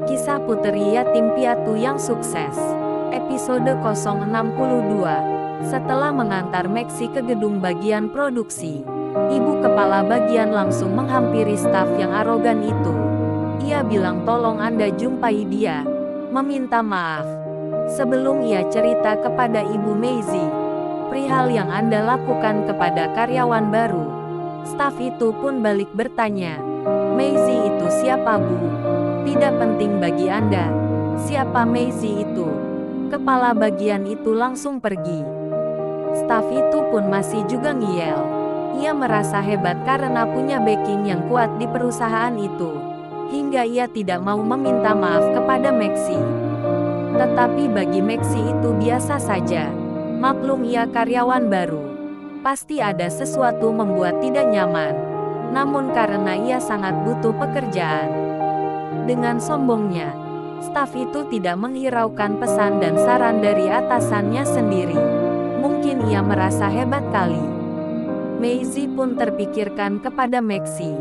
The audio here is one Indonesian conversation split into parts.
Kisah Puteri Yatim Piatu yang Sukses. Episode 062. Setelah mengantar Maxi ke gedung bagian produksi, ibu kepala bagian langsung menghampiri staf yang arogan itu. Ia bilang tolong Anda jumpai dia, meminta maaf. Sebelum ia cerita kepada Ibu Maisie perihal yang Anda lakukan kepada karyawan baru, staf itu pun balik bertanya, "Maisie itu siapa, Bu? Tidak penting bagi Anda. Siapa Maisie itu?" Kepala bagian itu langsung pergi. Staf itu pun masih juga ngiyel. Ia merasa hebat karena punya backing yang kuat di perusahaan itu, hingga ia tidak mau meminta maaf kepada Maxi. Tetapi bagi Maxi itu biasa saja. Maklum ia karyawan baru. Pasti ada sesuatu membuat tidak nyaman. Namun karena ia sangat butuh pekerjaan, dengan sombongnya, staf itu tidak menghiraukan pesan dan saran dari atasannya sendiri. Mungkin ia merasa hebat kali. Maisie pun terpikirkan kepada Maxi.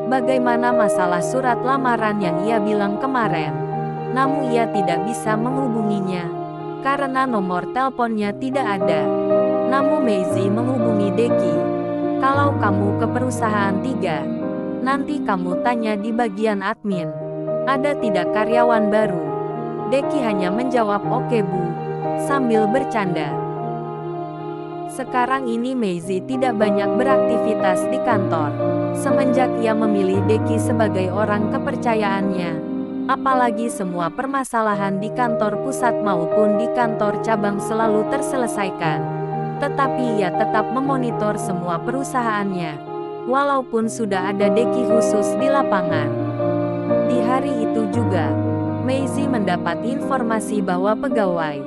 Bagaimana masalah surat lamaran yang ia bilang kemarin. Namun ia tidak bisa menghubunginya, karena nomor teleponnya tidak ada. Namun Maisie menghubungi Deki. "Kalau kamu ke perusahaan 3, nanti kamu tanya di bagian admin, ada tidak karyawan baru?" Deki hanya menjawab "Oke, Bu," sambil bercanda. Sekarang ini Maisie tidak banyak beraktivitas di kantor. Semenjak ia memilih Deki sebagai orang kepercayaannya, apalagi semua permasalahan di kantor pusat maupun di kantor cabang selalu terselesaikan. Tetapi ia tetap memonitor semua perusahaannya, walaupun sudah ada Deki khusus di lapangan. Di hari itu juga, Maisie mendapat informasi bahwa pegawai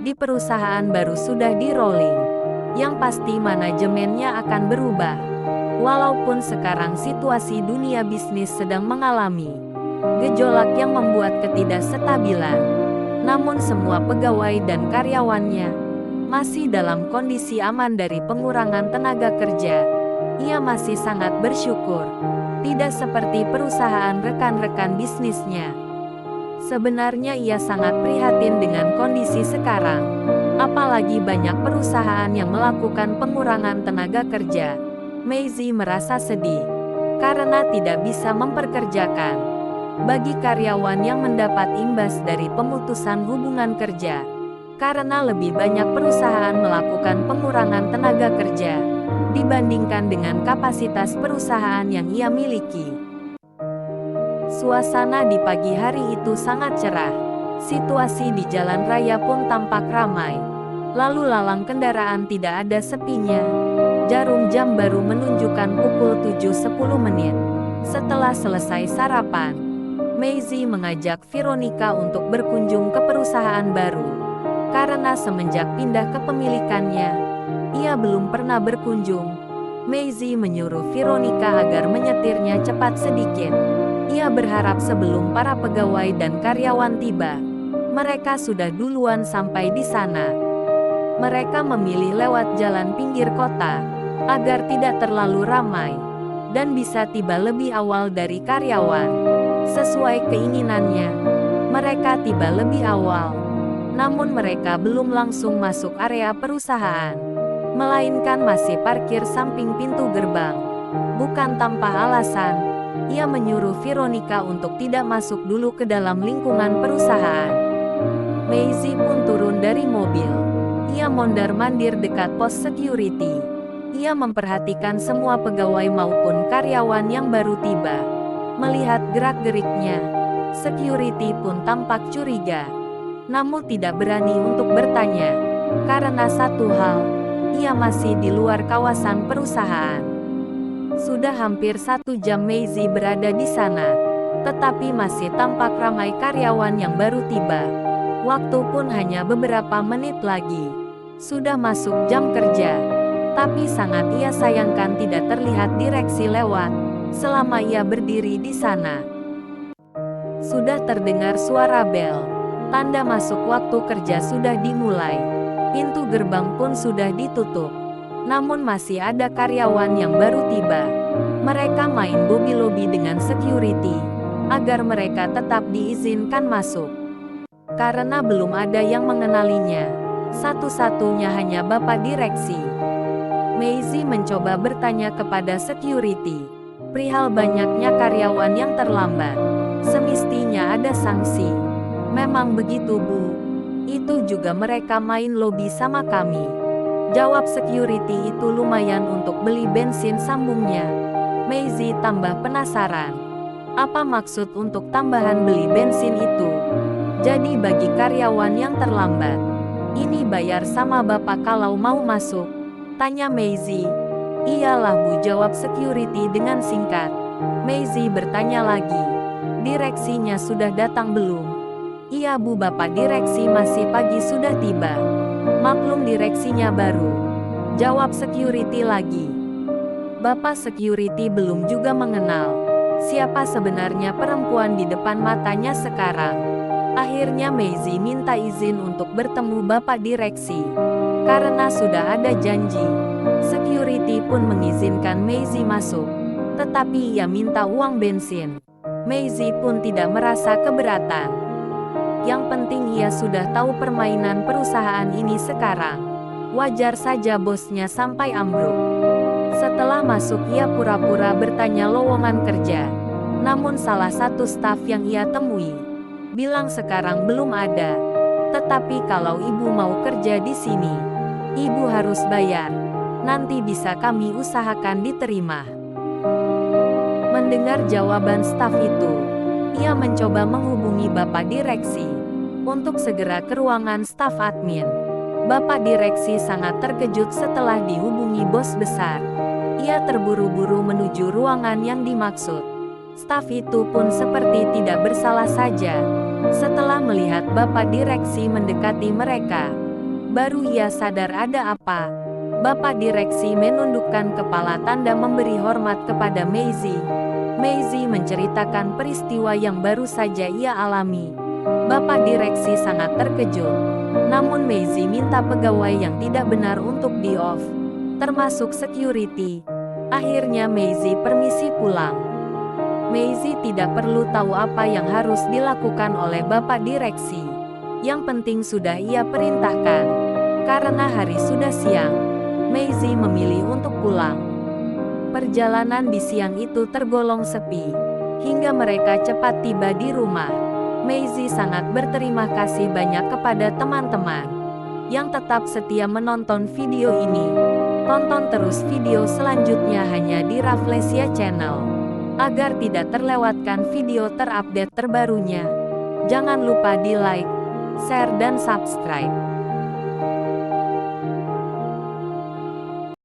di perusahaan baru sudah di-rolling. Yang pasti manajemennya akan berubah. Walaupun sekarang situasi dunia bisnis sedang mengalami gejolak yang membuat ketidakstabilan, namun semua pegawai dan karyawannya masih dalam kondisi aman dari pengurangan tenaga kerja. Ia masih sangat bersyukur. Tidak seperti perusahaan rekan-rekan bisnisnya. Sebenarnya ia sangat prihatin dengan kondisi sekarang. Apalagi banyak perusahaan yang melakukan pengurangan tenaga kerja. Maisie merasa sedih karena tidak bisa memperkerjakan. Bagi karyawan yang mendapat imbas dari pemutusan hubungan kerja, karena lebih banyak perusahaan melakukan pengurangan tenaga kerja dibandingkan dengan kapasitas perusahaan yang ia miliki. Suasana di pagi hari itu sangat cerah. Situasi di jalan raya pun tampak ramai. Lalu lalang kendaraan tidak ada sepinya. Jarum jam baru menunjukkan pukul 7.10 menit. Setelah selesai sarapan, Maisie mengajak Veronica untuk berkunjung ke perusahaan baru. Karena semenjak pindah kepemilikannya, ia belum pernah berkunjung. Maisie menyuruh Veronica agar menyetirnya cepat sedikit. Ia berharap sebelum para pegawai dan karyawan tiba, mereka sudah duluan sampai di sana. Mereka memilih lewat jalan pinggir kota, agar tidak terlalu ramai, dan bisa tiba lebih awal dari karyawan. Sesuai keinginannya, mereka tiba lebih awal. Namun mereka belum langsung masuk area perusahaan, melainkan masih parkir samping pintu gerbang. Bukan tanpa alasan, ia menyuruh Veronica untuk tidak masuk dulu ke dalam lingkungan perusahaan. Maisie pun turun dari mobil. Ia mondar-mandir dekat pos security. Ia memperhatikan semua pegawai maupun karyawan yang baru tiba. Melihat gerak-geriknya, security pun tampak curiga. Namun tidak berani untuk bertanya. Karena satu hal, ia masih di luar kawasan perusahaan. Sudah hampir 1 jam Maisie berada di sana, tetapi masih tampak ramai karyawan yang baru tiba. Waktu pun hanya beberapa menit lagi. Sudah masuk jam kerja, tapi sangat ia sayangkan tidak terlihat direksi lewat selama ia berdiri di sana. Sudah terdengar suara bel, tanda masuk waktu kerja sudah dimulai. Pintu gerbang pun sudah ditutup. Namun masih ada karyawan yang baru tiba. Mereka main bobi-lobi dengan security. agar mereka tetap diizinkan masuk. Karena belum ada yang mengenalinya, satu-satunya hanya Bapak Direksi. Maisie mencoba bertanya kepada security perihal banyaknya karyawan yang terlambat. Semestinya ada sanksi. Memang begitu, Bu. Itu juga mereka main lobby sama kami. Jawab security itu lumayan untuk beli bensin, sambungnya. Maisie tambah penasaran. Apa maksud untuk tambahan beli bensin itu? Jadi bagi karyawan yang terlambat, ini bayar sama Bapak kalau mau masuk? Tanya Maisie. Iyalah, Bu, jawab security dengan singkat. Maisie bertanya lagi. Direksinya sudah datang belum? Iya, Bu, Bapak Direksi masih pagi sudah tiba. Maklum direksinya baru. Jawab security lagi. Bapak security belum juga mengenal siapa sebenarnya perempuan di depan matanya sekarang. Akhirnya Maisie minta izin untuk bertemu Bapak Direksi. Karena sudah ada janji, security pun mengizinkan Maisie masuk. Tetapi ia minta uang bensin. Maisie pun tidak merasa keberatan. Yang penting ia sudah tahu permainan perusahaan ini sekarang. Wajar saja bosnya sampai ambruk. Setelah masuk ia pura-pura bertanya lowongan kerja. Namun salah satu staf yang ia temui bilang sekarang belum ada. Tetapi kalau ibu mau kerja di sini, ibu harus bayar. Nanti bisa kami usahakan diterima. Mendengar jawaban staf itu, ia mencoba menghubungi Bapak Direksi untuk segera ke ruangan staf admin. Bapak Direksi sangat terkejut setelah dihubungi bos besar. Ia terburu-buru menuju ruangan yang dimaksud. Staf itu pun seperti tidak bersalah saja. Setelah melihat Bapak Direksi mendekati mereka, baru ia sadar ada apa. Bapak Direksi menundukkan kepala tanda memberi hormat kepada Maisie. Maisie menceritakan peristiwa yang baru saja ia alami. Bapak Direksi sangat terkejut. Namun Maisie minta pegawai yang tidak benar untuk di-off, termasuk security. Akhirnya Maisie permisi pulang. Maisie tidak perlu tahu apa yang harus dilakukan oleh Bapak Direksi. Yang penting sudah ia perintahkan. Karena hari sudah siang, Maisie memilih untuk pulang. Perjalanan di siang itu tergolong sepi, hingga mereka cepat tiba di rumah. Maisie sangat berterima kasih banyak kepada teman-teman yang tetap setia menonton video ini. Tonton terus video selanjutnya hanya di Rafflesia Channel. Agar tidak terlewatkan video terupdate terbarunya, jangan lupa di like, share dan subscribe.